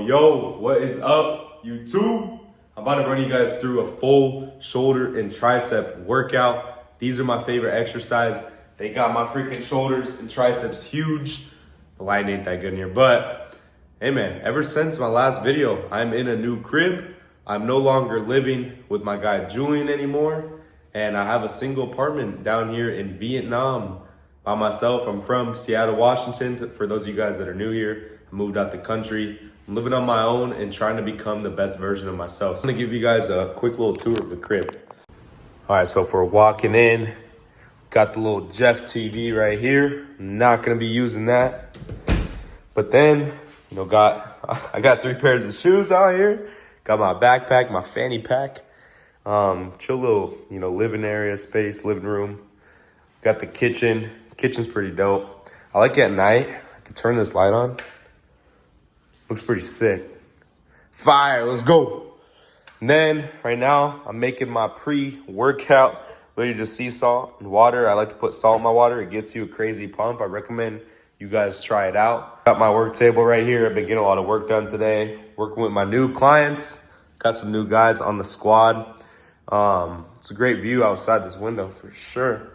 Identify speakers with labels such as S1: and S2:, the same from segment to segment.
S1: Yo, what is up, YouTube? I'm about to run you guys through a full shoulder and tricep workout. These are my favorite exercise. They got my freaking shoulders and triceps huge. The light ain't that good in here, but hey man, ever since my last video, I'm in a new crib. I'm no longer living with my guy Julian anymore, and I have a single apartment down here in Vietnam by myself. I'm from Seattle, Washington. For those of you guys that are new here, I moved out the country. I'm living on my own and trying to become the best version of myself. So I'm gonna give you guys a quick little tour of the crib. All right, so for walking in, got the little Jeff TV right here. Not gonna be using that. But then, I got 3 pairs of shoes out here. Got my backpack, my fanny pack. Chill little, living area space, living room. Got the kitchen. Kitchen's pretty dope. I like it at night. I can turn this light on. Looks pretty sick. Fire, let's go. And then right now I'm making my pre-workout. Literally just sea salt and water. I like to put salt in my water. It gets you a crazy pump. I recommend you guys try it out. Got my work table right here. I've been getting a lot of work done today. Working with my new clients. Got some new guys on the squad. It's a great view outside this window for sure.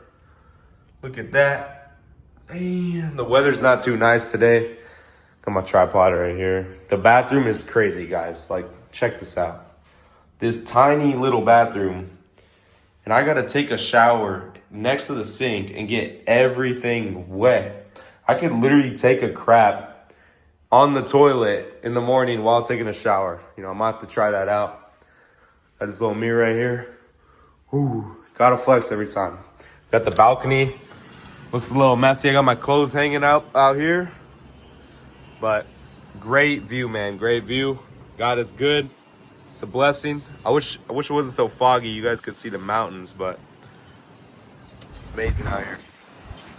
S1: Look at that. Damn, the weather's not too nice today. Got my tripod right here. The bathroom is crazy, guys. Like, check this out. This tiny little bathroom, and I gotta take a shower next to the sink and get everything wet. I could literally take a crap on the toilet in the morning while taking a shower. I might have to try that out. Got this little mirror right here. Ooh, gotta flex every time. Got the balcony. Looks a little messy. I got my clothes hanging out here. But great view, man. Great view. God is good. It's a blessing. I wish it wasn't so foggy. You guys could see the mountains, but it's amazing out here.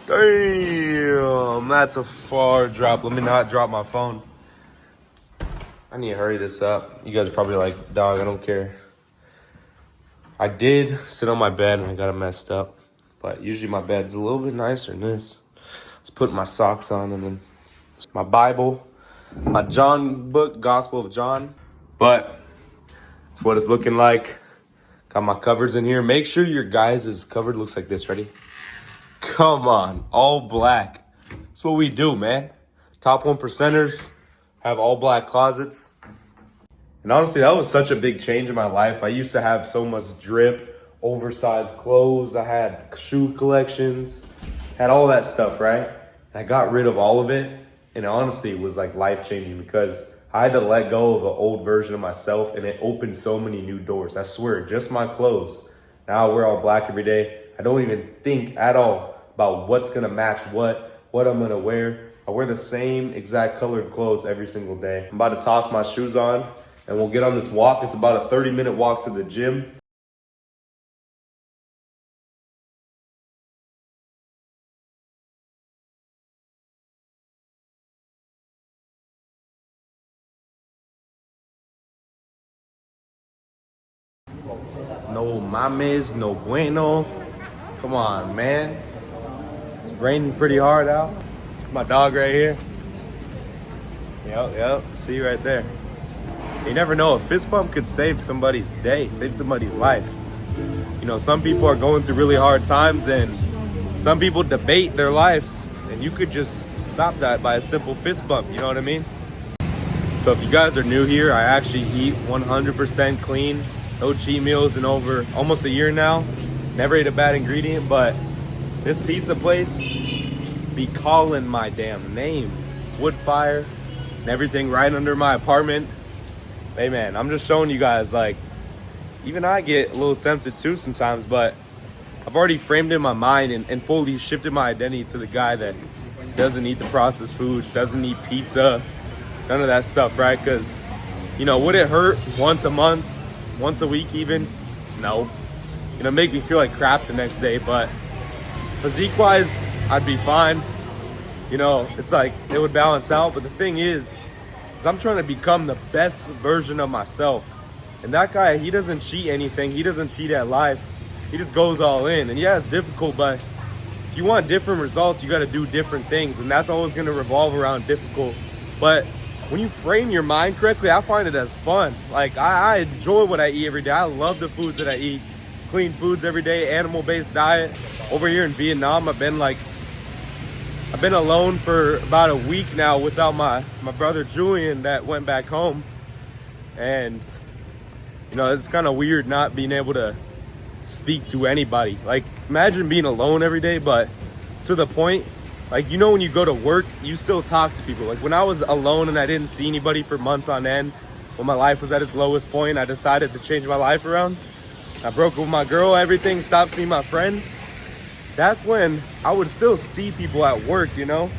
S1: Damn, that's a far drop. Let me not drop my phone. I need to hurry this up. You guys are probably like, dog, I don't care. I did sit on my bed and I got it messed up. But usually my bed's a little bit nicer than this. Let's put my socks on and then my Bible, my John book, Gospel of John. But that's what it's looking like. Got my covers in here. Make sure your guys' cover looks like this. Ready? Come on, all black. That's what we do, man. Top 1%ers have all black closets. And honestly, that was such a big change in my life. I used to have so much drip, oversized clothes. I had shoe collections, had all that stuff, right? And I got rid of all of it. And honestly, it was like life-changing because I had to let go of an old version of myself, and it opened so many new doors. I swear, just my clothes. Now I wear all black every day. I don't even think at all about what's gonna match what I'm gonna wear. I wear the same exact colored clothes every single day. I'm about to toss my shoes on and we'll get on this walk. It's about a 30-minute walk to the gym. No mames, no bueno. Come on, man. It's raining pretty hard out. It's my dog right here. Yep. See right there. You never know, a fist bump could save somebody's day, save somebody's life. Some people are going through really hard times and some people debate their lives, and you could just stop that by a simple fist bump, you know what I mean? So if you guys are new here, I actually eat 100% clean. No cheat meals in over almost a year now. Never ate a bad ingredient, but this pizza place be calling my damn name. Wood fire and everything right under my apartment. Hey man, I'm just showing you guys, like, even I get a little tempted too sometimes, but I've already framed in my mind and fully shifted my identity to the guy that doesn't eat the processed foods, doesn't eat pizza, none of that stuff, right? Because, would it hurt once a month? Once a week even? No. Make me feel like crap the next day, but physique wise, I'd be fine. It's like it would balance out. But the thing is I'm trying to become the best version of myself. And that guy, he doesn't cheat anything. He doesn't cheat at life. He just goes all in. And yeah, it's difficult, but if you want different results, you got to do different things. And that's always going to revolve around difficult. But when you frame your mind correctly, I find it as fun. Like I enjoy what I eat every day. I love the foods that I eat. Clean foods every day, animal-based diet. Over here in Vietnam, I've been alone for about a week now without my brother Julian that went back home. And you know, it's kind of weird not being able to speak to anybody. Like imagine being alone every day, but to the point, like, you know, when you go to work, you still talk to people. Like when I was alone and I didn't see anybody for months on end, when my life was at its lowest point, I decided to change my life around. I broke up with my girl, everything, stopped seeing my friends. That's when I would still see people at work, you know?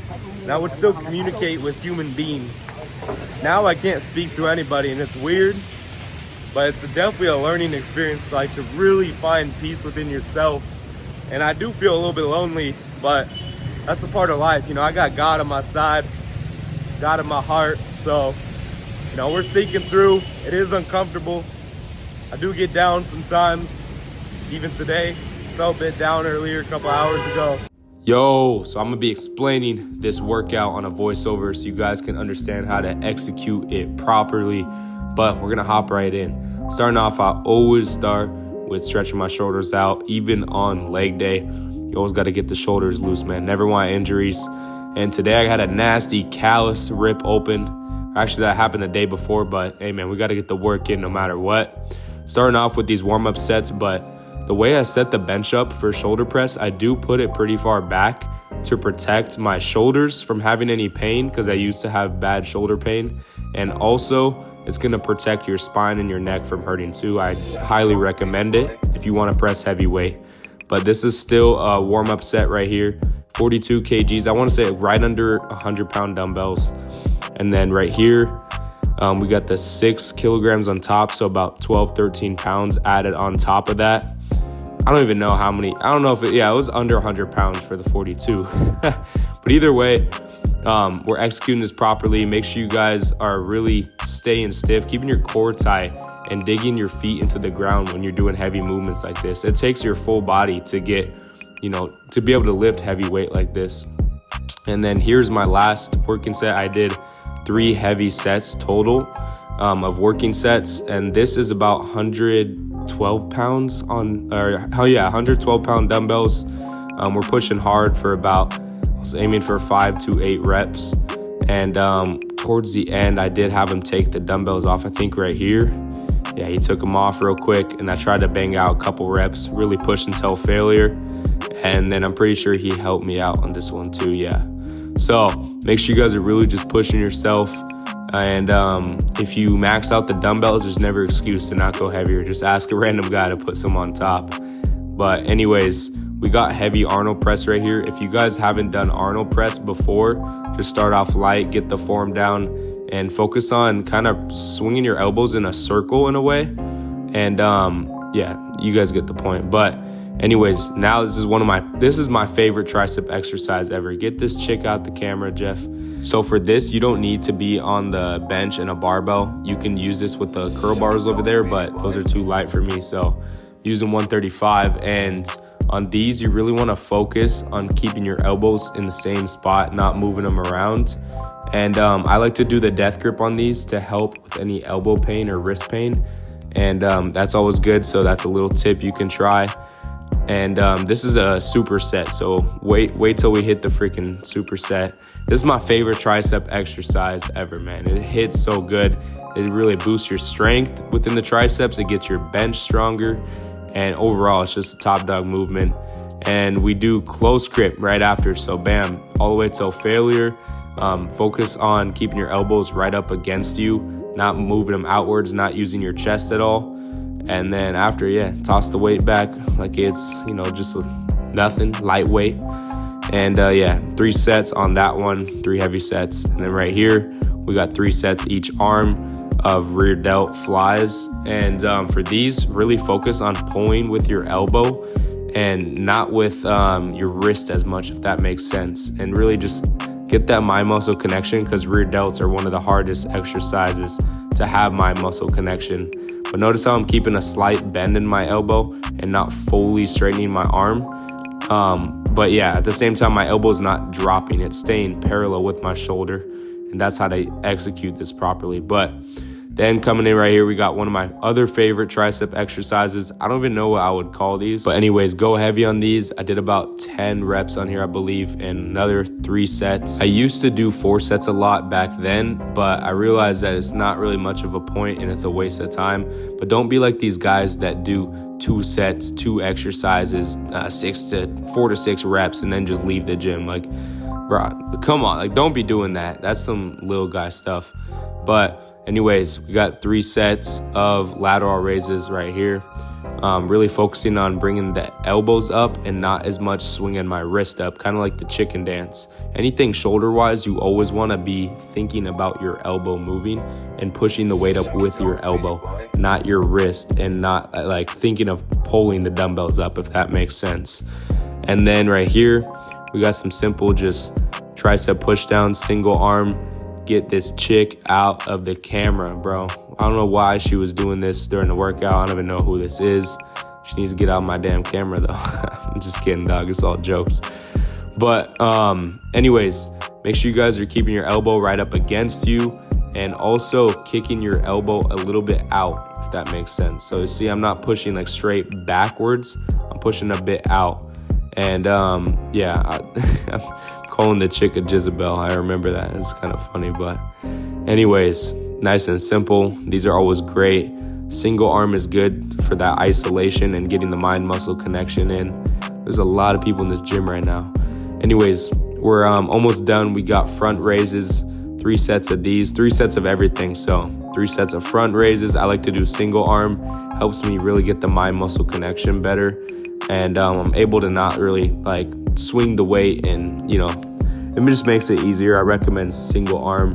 S1: And I would still communicate with human beings. Now I can't speak to anybody, and it's weird, but it's definitely a learning experience, like to really find peace within yourself. And I do feel a little bit lonely, but that's a part of life. You know, I got God on my side, God in my heart. So, you know, we're seeking through. It is uncomfortable. I do get down sometimes. Even today, felt a bit down earlier a couple hours ago. Yo, so I'm gonna be explaining this workout on a voiceover so you guys can understand how to execute it properly. But we're gonna hop right in. Starting off, I always start with stretching my shoulders out, even on leg day. You always gotta get the shoulders loose, man. Never want injuries. And today I had a nasty callus rip open. Actually, that happened the day before, but hey, man, we gotta get the work in no matter what. Starting off with these warm-up sets, but the way I set the bench up for shoulder press, I do put it pretty far back to protect my shoulders from having any pain, because I used to have bad shoulder pain. And also, it's gonna protect your spine and your neck from hurting too. I highly recommend it if you wanna press heavy weight. But this is still a warm-up set right here, 42 kgs. I wanna say right under 100-pound dumbbells. And then right here, we got the 6 kilograms on top, so about 12, 13 pounds added on top of that. I don't even know how many. I don't know if it was under 100 pounds for the 42. But either way, we're executing this properly. Make sure you guys are really staying stiff, keeping your core tight, and digging your feet into the ground when you're doing heavy movements like this. It takes your full body to get, you know, to be able to lift heavy weight like this. And then here's my last working set. I did 3 heavy sets total of working sets, and this is about 112 pounds on, 112 pound dumbbells. We're pushing hard for about, I was aiming for 5 to 8 reps. And towards the end, I did have him take the dumbbells off, I think right here. Yeah, he took them off real quick, and I tried to bang out a couple reps, really push until failure. And then I'm pretty sure he helped me out on this one too, yeah. So make sure you guys are really just pushing yourself. And if you max out the dumbbells, there's never excuse to not go heavier. Just ask a random guy to put some on top. But anyways, we got heavy Arnold press right here. If you guys haven't done Arnold press before, just start off light, get the form down, and focus on kind of swinging your elbows in a circle in a way. And yeah, you guys get the point. But anyways, now this is my favorite tricep exercise ever. Get this chick out the camera, Jeff. So for this, you don't need to be on the bench and a barbell. You can use this with the curl bars over there, but those are too light for me. So using 135, and on these, you really want to focus on keeping your elbows in the same spot, not moving them around. And I like to do the death grip on these to help with any elbow pain or wrist pain. And that's always good. So that's a little tip you can try. And this is a superset, so wait till we hit the freaking superset. This is my favorite tricep exercise ever, man. It hits so good. It really boosts your strength within the triceps. It gets your bench stronger, and overall, it's just a top dog movement. And we do close grip right after, so bam, all the way till failure. Focus on keeping your elbows right up against you, not moving them outwards, not using your chest at all. And then after, toss the weight back like it's, just nothing, lightweight. And 3 sets on that one, 3 heavy sets. And then right here, we got 3 sets each arm of rear delt flies. And for these, really focus on pulling with your elbow and not with your wrist as much, if that makes sense. And really just get that mind muscle connection, because rear delts are one of the hardest exercises to have mind muscle connection. But notice how I'm keeping a slight bend in my elbow and not fully straightening my arm. But yeah, at the same time, my elbow is not dropping. It's staying parallel with my shoulder. and that's how to execute this properly. But then coming in right here, we got one of my other favorite tricep exercises. I don't even know what I would call these. But anyways, go heavy on these. I did about 10 reps on here, I believe, and another 3 sets. I used to do 4 sets a lot back then, but I realized that it's not really much of a point and it's a waste of time. But don't be like these guys that do 2 sets, 2 exercises, 4 to 6 reps, and then just leave the gym. Like, bro, come on. Like, don't be doing that. That's some little guy stuff. But anyways, we got 3 sets of lateral raises right here. Really focusing on bringing the elbows up and not as much swinging my wrist up, kind of like the chicken dance. Anything shoulder-wise, you always want to be thinking about your elbow moving and pushing the weight up with your elbow, not your wrist, and not like thinking of pulling the dumbbells up, if that makes sense. And then right here, we got some simple just tricep push down, single arm. Get this chick out of the camera, bro. I don't know why she was doing this during the workout. I don't even know who this is. She needs to get out of my damn camera, though. I'm just kidding, dog. It's all jokes. But anyways, make sure you guys are keeping your elbow right up against you and also kicking your elbow a little bit out, if that makes sense. So you see, I'm not pushing like straight backwards. I'm pushing a bit out. And yeah, I'm calling the chick a Jezebel. I remember that. It's kind of funny, but anyways, nice and simple. These are always great. Single arm is good for that isolation and getting the mind muscle connection in. There's a lot of people in this gym right now. Anyways, we're almost done. We got front raises, 3 sets of these, 3 sets of everything. So 3 sets of front raises. I like to do single arm. Helps me really get the mind muscle connection better. And I'm able to not really like swing the weight, and you know, it just makes it easier. I recommend single arm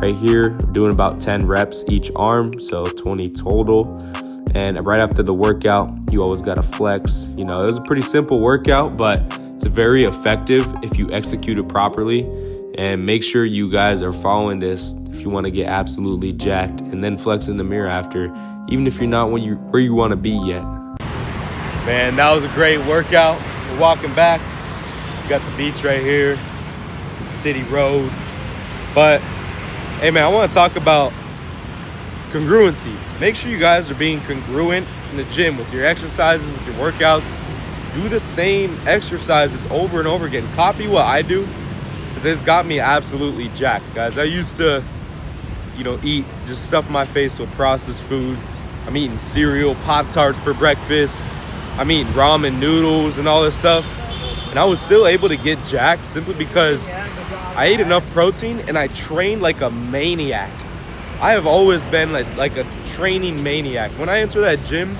S1: right here. I'm doing about 10 reps each arm, so 20 total. And right after the workout, you always got to flex. You know, it was a pretty simple workout, but it's very effective if you execute it properly. And make sure you guys are following this if you want to get absolutely jacked, and then flex in the mirror after, even if you're not where you want to be yet. Man, that was a great workout. We're walking back. We got the beach right here, city road. But hey man, I want to talk about congruency. Make sure you guys are being congruent in the gym with your exercises, with your workouts. Do the same exercises over and over again. Copy what I do, because it's got me absolutely jacked, guys. I used to, you know, just stuff my face with processed foods. I'm eating cereal, Pop-Tarts for breakfast. I'm eating ramen noodles and all this stuff. And I was still able to get jacked simply because I ate enough protein and I trained like a maniac. I have always been like a training maniac. When I enter that gym,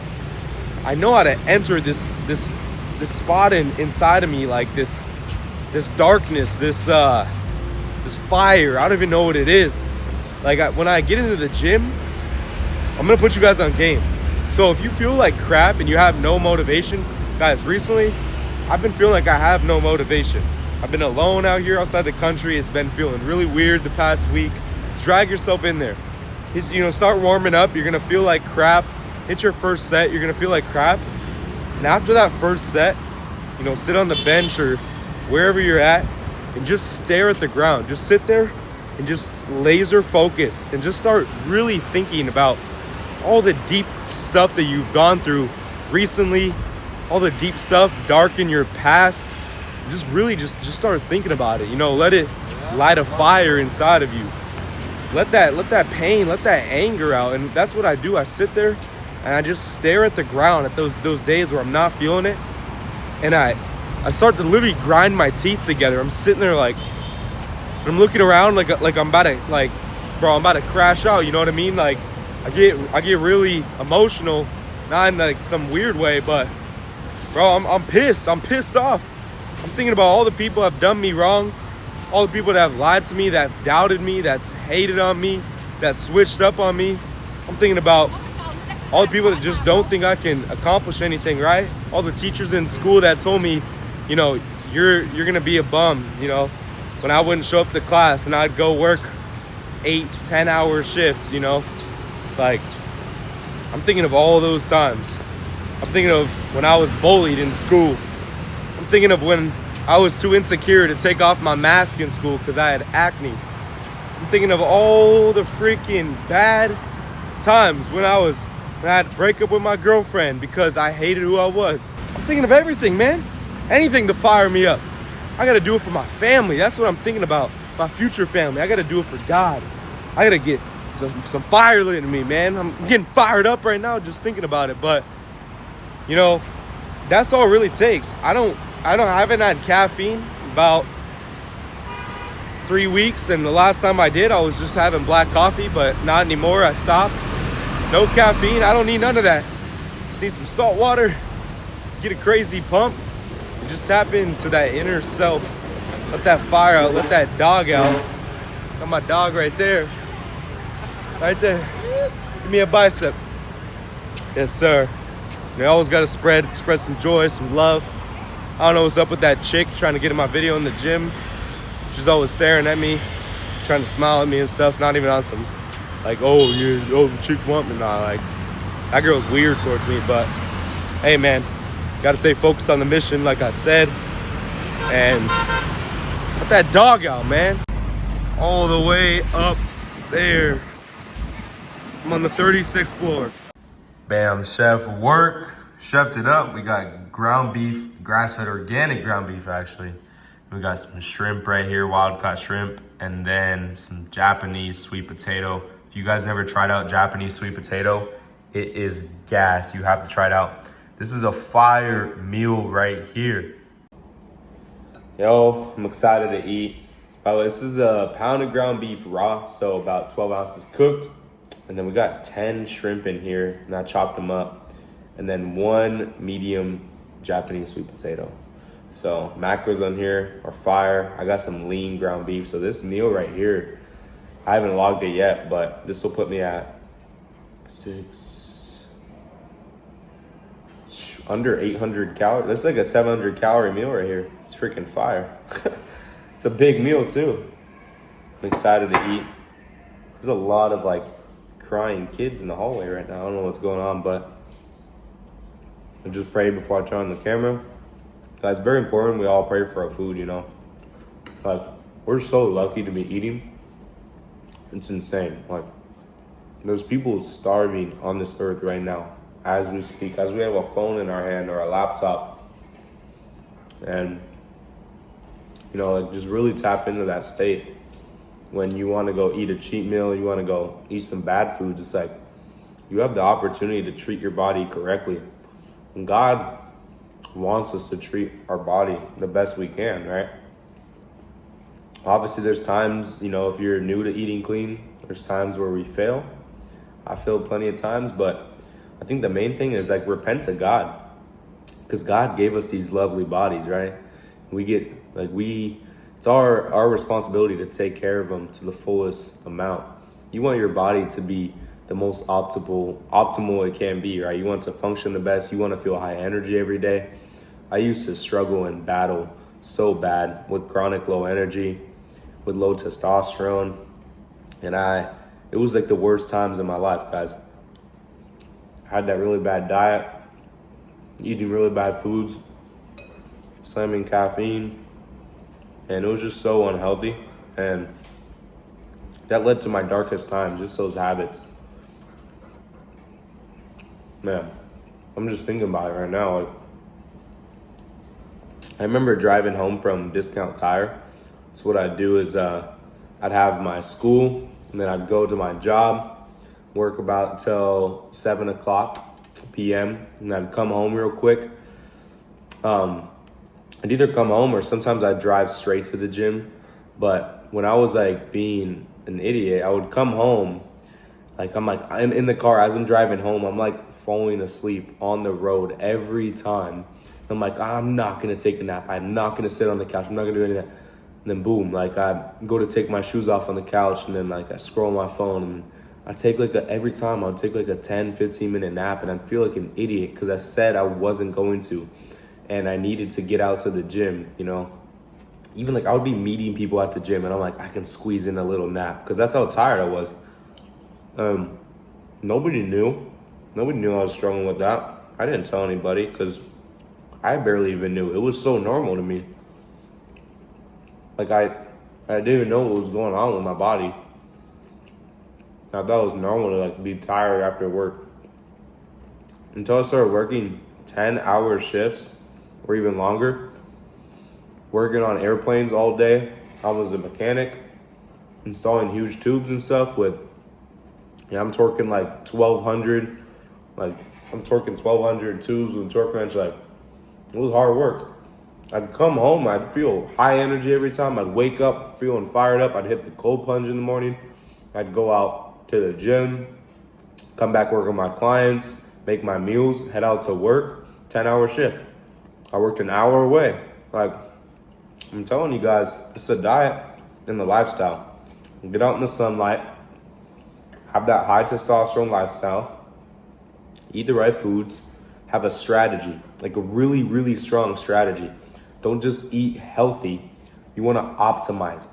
S1: I know how to enter this spot inside of me, like this darkness, this fire. I don't even know what it is. Like when I get into the gym, I'm gonna put you guys on game. So if you feel like crap and you have no motivation, guys, recently I've been feeling like I have no motivation. I've been alone out here outside the country. It's been feeling really weird the past week. Drag yourself in there. You know, start warming up. You're gonna feel like crap. Hit your first set. You're gonna feel like crap. And after that first set, you know, sit on the bench or wherever you're at and just stare at the ground. Just sit there and just laser focus and just start really thinking about all the deep stuff that you've gone through recently, all the deep stuff, dark in your past. Just really just start thinking about it. You know, let it light a fire inside of you. Let that pain, let that anger out. And that's what I do. I sit there and I just stare at the ground at those days where I'm not feeling it. And I start to literally grind my teeth together. I'm sitting there like, I'm looking around like I'm about to, like, bro, I'm about to crash out. You know what I mean? Like, I get really emotional, not in like some weird way, but bro, I'm pissed. I'm pissed off. I'm thinking about all the people that have done me wrong, all the people that have lied to me, that doubted me, that's hated on me, that switched up on me. I'm thinking about all the people that just don't think I can accomplish anything, right? All the teachers in school that told me, you know, you're gonna be a bum, you know, when I wouldn't show up to class and I'd go work 8-10 hour shifts, you know. Like, I'm thinking of all those times. I'm thinking of when I was bullied in school. I'm thinking of when I was too insecure to take off my mask in school because I had acne. I'm thinking of all the freaking bad times when I had to break up with my girlfriend because I hated who I was. I'm thinking of everything, man. Anything to fire me up. I gotta do it for my family. That's what I'm thinking about. My future family. I gotta do it for God. I gotta get some fire lit in me, man. I'm getting fired up right now just thinking about it. But, you know, that's all it really takes. I haven't had caffeine about 3 weeks, and the last time I did, I was just having black coffee, but not anymore. I stopped. No caffeine. I don't need none of that. Just need some salt water, get a crazy pump, and just tap into that inner self. Let that fire out. Let that dog out. Got my dog right there. Right there. Give me a bicep. Yes, sir. You always got to spread some joy, some love. I don't know what's up with that chick trying to get in my video in the gym. She's always staring at me, trying to smile at me and stuff. Not even on some, like, the chick want me. Nah, like, that girl's weird towards me. But, hey, man, got to stay focused on the mission, like I said. And let that dog out, man. All the way up there. I'm on the 36th floor. Bam, chef work. Chefed it up. We got ground beef, grass-fed organic ground beef, actually. We got some shrimp right here, wild-caught shrimp, and then some Japanese sweet potato. If you guys never tried out Japanese sweet potato, it is gas. You have to try it out. This is a fire meal right here. Yo, I'm excited to eat. By the way, this is a pound of ground beef raw, so about 12 ounces cooked. And then we got 10 shrimp in here, and I chopped them up. And then 1 medium Japanese sweet potato. So macros on here are fire. I got some lean ground beef. So this meal right here, I haven't logged it yet, but this will put me at under 800 calories. This is like a 700 calorie meal right here. It's freaking fire. It's a big meal too. I'm excited to eat. There's a lot of like crying kids in the hallway right now. I don't know what's going on, but I just prayed before I turn on the camera. It's very important we all pray for our food, you know. Like, we're so lucky to be eating. It's insane. Like, there's people starving on this earth right now as we speak, as we have a phone in our hand or a laptop. And, you know, like, just really tap into that state. When you want to go eat a cheat meal, you want to go eat some bad foods, it's like you have the opportunity to treat your body correctly. And God wants us to treat our body the best we can, right? Obviously, there's times, you know, if you're new to eating clean, there's times where we fail. I failed plenty of times, but I think the main thing is like repent to God, because God gave us these lovely bodies, right? It's our responsibility to take care of them to the fullest amount. You want your body to be the most optimal it can be, right? You want it to function the best. You want to feel high energy every day. I used to struggle and battle so bad with chronic low energy, with low testosterone. And it was like the worst times in my life, guys. I had that really bad diet, eating really bad foods, slamming caffeine, and it was just so unhealthy. And that led to my darkest times, just those habits. Man, I'm just thinking about it right now. Like, I remember driving home from Discount Tire. So what I'd do is I'd have my school, and then I'd go to my job, work about till 7 o'clock p.m. and I'd come home real quick. I'd either come home or sometimes I'd drive straight to the gym. But when I was like being an idiot, I would come home, I'm in the car as I'm driving home, I'm like falling asleep on the road every time. I'm like, I'm not gonna take a nap. I'm not gonna sit on the couch. I'm not gonna do any of that. And then boom, like I go to take my shoes off on the couch, and then like I scroll my phone, and I take every time I'd take like a 10-15 minute nap, and I'd feel like an idiot because I said I wasn't going to, and I needed to get out to the gym, you know. Even like I would be meeting people at the gym, and I'm like, I can squeeze in a little nap because that's how tired I was. Nobody knew I was struggling with that. I didn't tell anybody because I barely even knew. It was so normal to me. Like I didn't even know what was going on with my body. I thought it was normal to like be tired after work. Until I started working 10-hour shifts or even longer, working on airplanes all day. I was a mechanic, installing huge tubes and stuff with, I'm torquing like 1200, I'm torquing 1200 tubes with a torque wrench. Like, it was hard work. I'd come home, I'd feel high energy every time. I'd wake up feeling fired up. I'd hit the cold plunge in the morning. I'd go out to the gym, come back work with my clients, make my meals, head out to work, 10-hour shift. I worked an hour away. Like, I'm telling you guys, it's a diet and the lifestyle. Get out in the sunlight, have that high testosterone lifestyle, eat the right foods, have a strategy, like a really, really strong strategy. Don't just eat healthy. You want to optimize.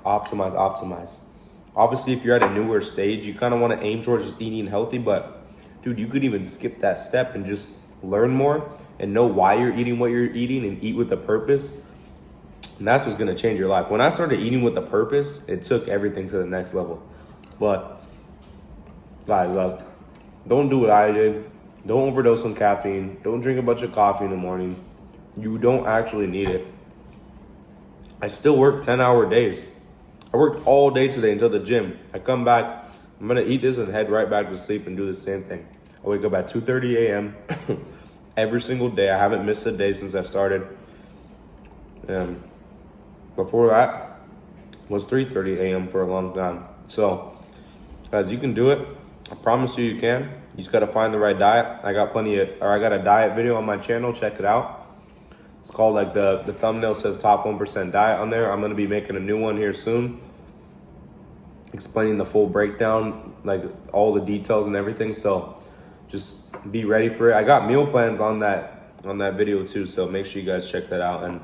S1: Obviously, if you're at a newer stage, you kind of want to aim towards just eating healthy, but dude, you could even skip that step and just learn more and know why you're eating what you're eating and eat with a purpose. And that's what's going to change your life. When I started eating with a purpose, it took everything to the next level. But guys, look, don't do what I did. Don't overdose on caffeine. Don't drink a bunch of coffee in the morning. You don't actually need it. I still work 10-hour days. I worked all day today until the gym. I come back, I'm gonna eat this and head right back to sleep and do the same thing. I wake up at 2:30 a.m. every single day. I haven't missed a day since I started. Before that was 3:30 a.m. for a long time. So, guys, you can do it. I promise you can. You just gotta find the right diet. I got a diet video on my channel. Check it out. It's called, like, the thumbnail says top 1% diet on there. I'm gonna be making a new one here soon, explaining the full breakdown, like all the details and everything. So just be ready for it. I got meal plans on that video too. So make sure you guys check that out. And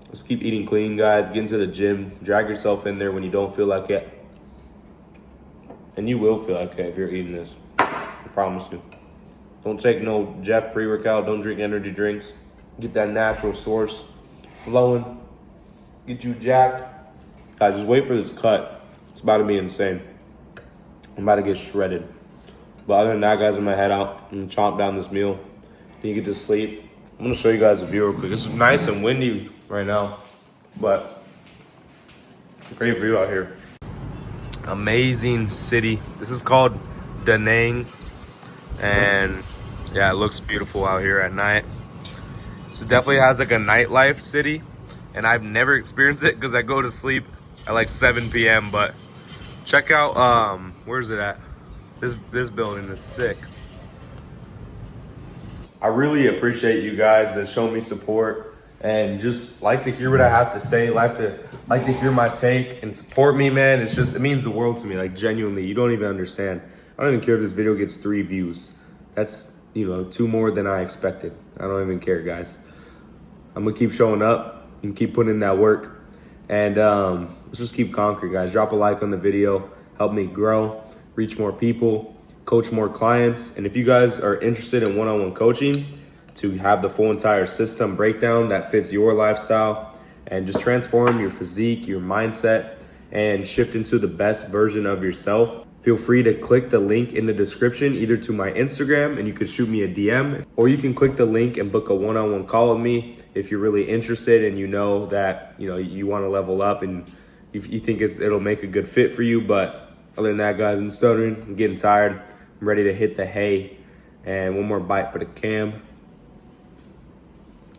S1: let's keep eating clean, guys. Get into the gym. Drag yourself in there when you don't feel like it. And you will feel like it if you're eating this. I promise you. Don't take no Jeff pre-workout. Don't drink energy drinks. Get that natural source flowing. Get you jacked. Guys, just wait for this cut. It's about to be insane. I'm about to get shredded. But other than that, guys, I'm gonna head out and chomp down this meal. Then you get to sleep. I'm gonna show you guys a view real quick. It's nice and windy right now, but great view out here. Amazing city. This is called Da Nang, and yeah, it looks beautiful out here at night. This definitely has like a nightlife city, and I've never experienced it because I go to sleep at like 7 p.m. But check out, where's it at? This building is sick. I really appreciate you guys that show me support and just like to hear what I have to say, like to hear my take and support me, man. It means the world to me, like genuinely. You don't even understand. I don't even care if this video gets 3 views. That's, 2 more than I expected. I don't even care, guys. I'm gonna keep showing up and keep putting in that work. And let's just keep conquering, guys. Drop a like on the video. Help me grow, reach more people, coach more clients. And if you guys are interested in one-on-one coaching to have the full entire system breakdown that fits your lifestyle and just transform your physique, your mindset, and shift into the best version of yourself, feel free to click the link in the description, either to my Instagram, and you can shoot me a DM, or you can click the link and book a one-on-one call with me if you're really interested and you know that you want to level up and if you think it'll make a good fit for you. But other than that, guys, I'm stuttering, I'm getting tired, I'm ready to hit the hay. And one more bite for the cam.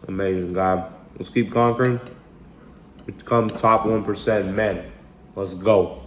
S1: Amazing, God. Let's keep conquering. Become top 1% men. Let's go.